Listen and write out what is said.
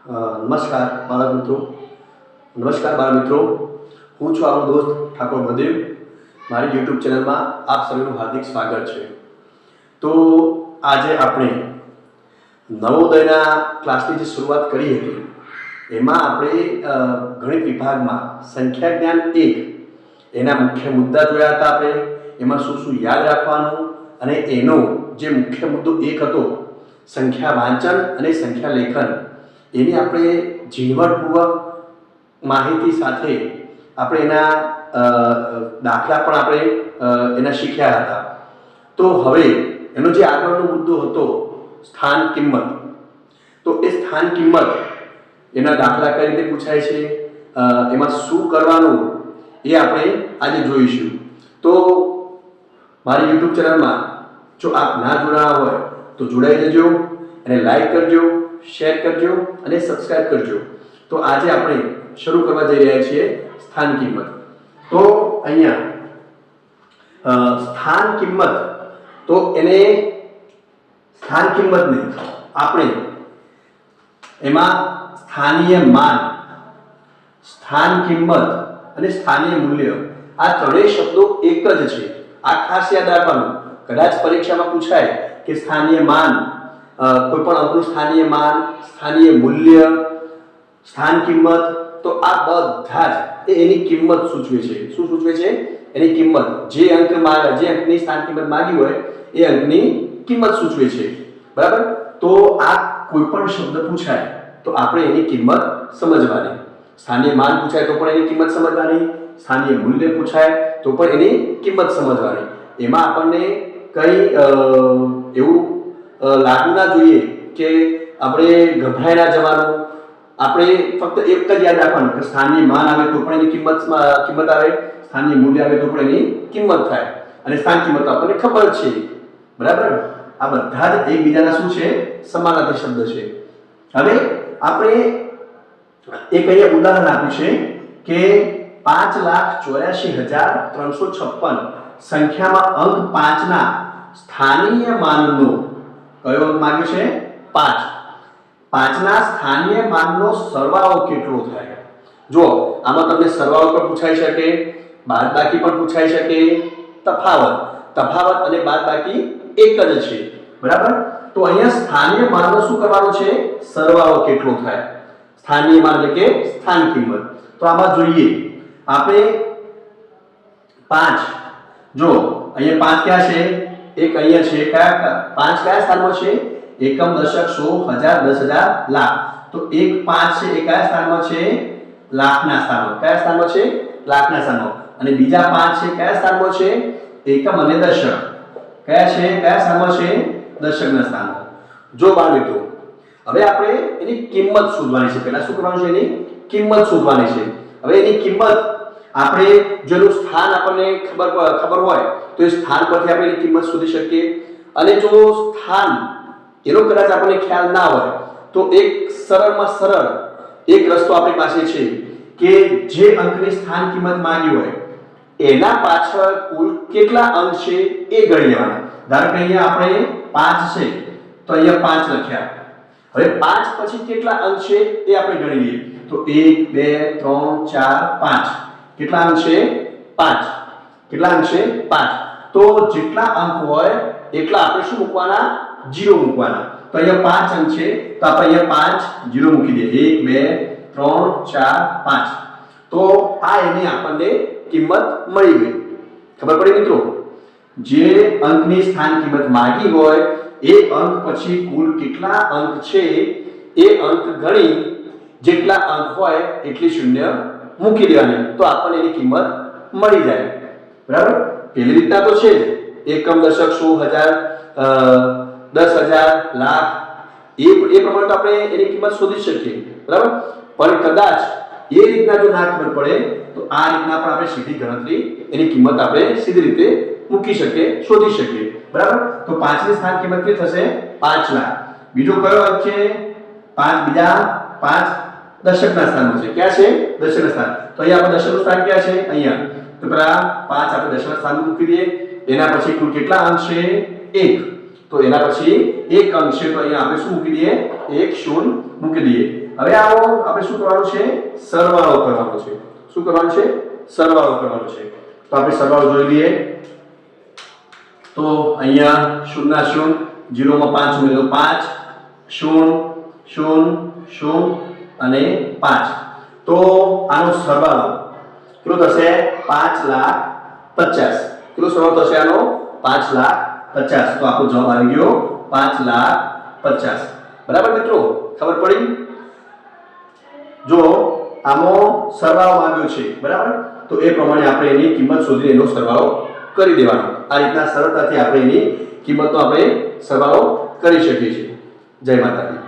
નમસ્કાર બાળક મિત્રો. નમસ્કાર બાળ મિત્રો. હું છું આપણો દોસ્ત ઠાકોર બળદેવ. મારી યુટ્યુબ ચેનલમાં આપ સૌનું હાર્દિક સ્વાગત છે. તો આજે આપણે નવોદયના ક્લાસની જે શરૂઆત કરી હતી એમાં આપણે ગણિત વિભાગમાં સંખ્યા જ્ઞાન 1 એના મુખ્ય મુદ્દા જોયા હતા. આપણે એમાં શું શું યાદ રાખવાનું અને એનો જે મુખ્ય મુદ્દો 1 હતો સંખ્યા વાંચન અને સંખ્યા લેખન, એની આપણે ઝીણવટપૂર્વક માહિતી સાથે આપણે એના દાખલા પણ આપણે એના શીખ્યા હતા. તો હવે એનો જે આગળનો મુદ્દો હતો સ્થાન કિંમત, તો એ સ્થાન કિંમત એના દાખલા કઈ રીતે પૂછાય છે, એમાં શું કરવાનું એ આપણે આજે જોઈશું. તો મારી યુટ્યુબ ચેનલમાં જો આપ ના જોડાયા હોય તો જોડાઈ જજો અને લાઈક કરજો, શેર કરજો અને સબસ્ક્રાઇબ કરજો. તો આજે આપણે શરૂ કરવા જઈ રહ્યા છીએ સ્થાન કિંમત. તો અહીંયા સ્થાન કિંમત, તો એને સ્થાન કિંમતને આપણે એમાં સ્થાનીય માન, સ્થાન કિંમત અને સ્થાનીય મૂલ્ય, આ ત્રણેય શબ્દો એક જ છે. આ ખાસ યાદ રાખવાનું. કદાચ પરીક્ષામાં પૂછાય કે સ્થાનીય માન, કોઈ પણ અંકનું સ્થાનીય માન, સ્થાનીય મૂલ્ય, સ્થાન કિંમત, તો આ બધા જ એની કિંમત સૂચવે છે. શું સૂચવે છે? એની કિંમત. જે અંકની સ્થાન કિંમત માંગી હોય એ અંકની કિંમત સૂચવે છે. બરાબર? તો આ કોઈ પણ શબ્દ પૂછાય તો આપણે એની કિંમત સમજવાની. સ્થાનીય માન પૂછાય તો પણ એની કિંમત સમજવાની, સ્થાનીય મૂલ્ય પૂછાય તો પણ એની કિંમત સમજવાની. એમાં આપણને કઈ એવું લાગુ ના જોઈએ કે આપણે ગભરાઈ ના જવાનું. આપણે ફક્ત એક જ યાદ રાખવાનું કે સ્થાનીય માન આવે તો પણ એની કિંમત આવે, સ્થાનીય મૂલ્ય આવે તો પણ એની કિંમત થાય, અને સ્થાન કિંમત આપણને ખબર છે. બરાબર? આ બધા જ એકબીજાના શું છે? સમાનાર્થી શબ્દ છે. હવે આપણે એક અહીંયા ઉદાહરણ આપ્યું છે કે 5,84,356 સંખ્યામાં અંક 5 ના સ્થાનીય માનનો કયો અંક માંગ્યો છે? 5. 5 ના સ્થાનીય માનનો સરવાળો કેટલો થાય? જો આમાં તમને સરવાળો પણ પૂછાઈ શકે, બાદબાકી પણ પૂછાઈ શકે, તફાવત અને બાદબાકી એક જ છે. બરાબર? તો અહીંયા સ્થાનીય માનનો શું કરવાનો છે? સરવાળો કેટલો થાય? સ્થાનીય માન એટલે કે સ્થાન કિંમત. તો આમાં જોઈએ આપણે 5, જો અહીંયા 5 ક્યાં છે? એક અહીંયા છે. કયા 5 કયા સ્થાનમાં છે? એકમ, દશક, સો, હજાર, 10,000, લાખ. તો એક 5 છે એ કયા સ્થાનમાં છે? લાખના સ્થાનમાં. કયા સ્થાનમાં છે? લાખના સ્થાનમાં. અને બીજા 5 છે કયા સ્થાનમાં છે? એકમ અને દશક. કયા છે? કયા સ્થાનમાં છે? દશકના સ્થાનમાં. જો બાળ મિત્રો, હવે આપણે એની કિંમત શોધવાની છે. પહેલા શું કરવાનું છે? એની કિંમત શોધવાની છે. હવે એની કિંમત આપણે જો એનું સ્થાન આપણને ખબર હોય તો એ સ્થાન પરથી આપણે એની કિંમત શોધી શકીએ. અને જો સ્થાન એનો કદાચ આપણને ખ્યાલ ના હોય તો એક સરળમાં સરળ એક રસ્તો આપણી પાસે છે કે જે અંકની સ્થાન કિંમત માંગી હોય એના પાછળ કુલ કેટલા અંક છે એ ગણી લેવાના. ધારો કે અહીંયા આપણે 5 છે તો અહીંયા 5 લખ્યા. હવે 5 પછી કેટલા અંક છે એ આપણે ગણી લઈએ. તો 1 2 3 4 5. કેટલા અંક છે? 5. કેટલા અંક છે? 5. તો જેટલા અંક હોય એટલા આપણે શું મૂકવાના? 0 મૂકવાના. તો અહીંયા 5 અંક છે તો આપણે અહીંયા 5 0 મૂકી દઈએ. 1 2 3 4 5. તો આ એની આપણને કિંમત મળી ગઈ. ખબર પડી મિત્રો? જે અંકની સ્થાન કિંમત માંગી હોય એ અંક પછી કુલ કેટલા અંક છે એ અંક ગણી જેટલા અંક હોય એટલી શૂન્ય મૂકી દેવાની. તો આપણને એની કિંમત મળી જાય. બરાબર? પેલી રીતના તો છે જ એકમ, દશક, સો, હજાર, 10,000, લાખ, એ પ્રમાણે તો આપણે એની કિંમત શોધી શકીએ. બરાબર? પણ કદાચ એ રીતના જો ના ખબર પડે તો આ રીતના પણ આપણે સીધી ગણતરી એની કિંમત આપણે સીધી રીતે મૂકી શકીએ, શોધી શકીએ. બરાબર? તો 5 ની સ્થાન કિંમત કેટલી થશે? 5 લાખ. બીજો કયો અંક છે? 5 બીજા 5 દશકના સ્થાનમાં છે. ક્યાં છે? દશકના સ્થાન. તો અહીંયા આપણે દશકનું સ્થાન ક્યાં છે? અહીંયા. તો પેલા 5 આપણે દશકના સ્થાનમાં મૂકી દઈએ. એના પછી કુલ કેટલા અંક છે? 1. તો એના પછી એક અંક છે તો અહીંયા આપણે શું મૂકી દઈએ? 1 0 મૂકી દઈએ. હવે આવો આપણે શું કરવાનું છે? સરવાળો કરવાનો છે. શું કરવાનું છે? સરવાળો કરવાનો છે. તો આપણે સરવાળો જોઈ લઈએ. તો અહીંયા 0 ના 0, 0 માં 5 ઉમેરો 5, 0 0 0 અને 5. તો આનો સરવાળો કેટલો થશે? 5,50,000. કેટલો સરવાળો થશે આનો? 5,50,000. તો આપણો જવાબ આવી ગયો 5,50,000. બરાબર મિત્રો, ખબર પડી? જો આમાં સરવાળો માંગ્યો છે, બરાબર, તો એ પ્રમાણે આપણે એની કિંમત શોધીને એનો સરવાળો કરી દેવાનો. આ રીતના સરળતાથી આપણે એની કિંમતનો આપણે સરવાળો કરી શકીએ છીએ. જય માતાજી.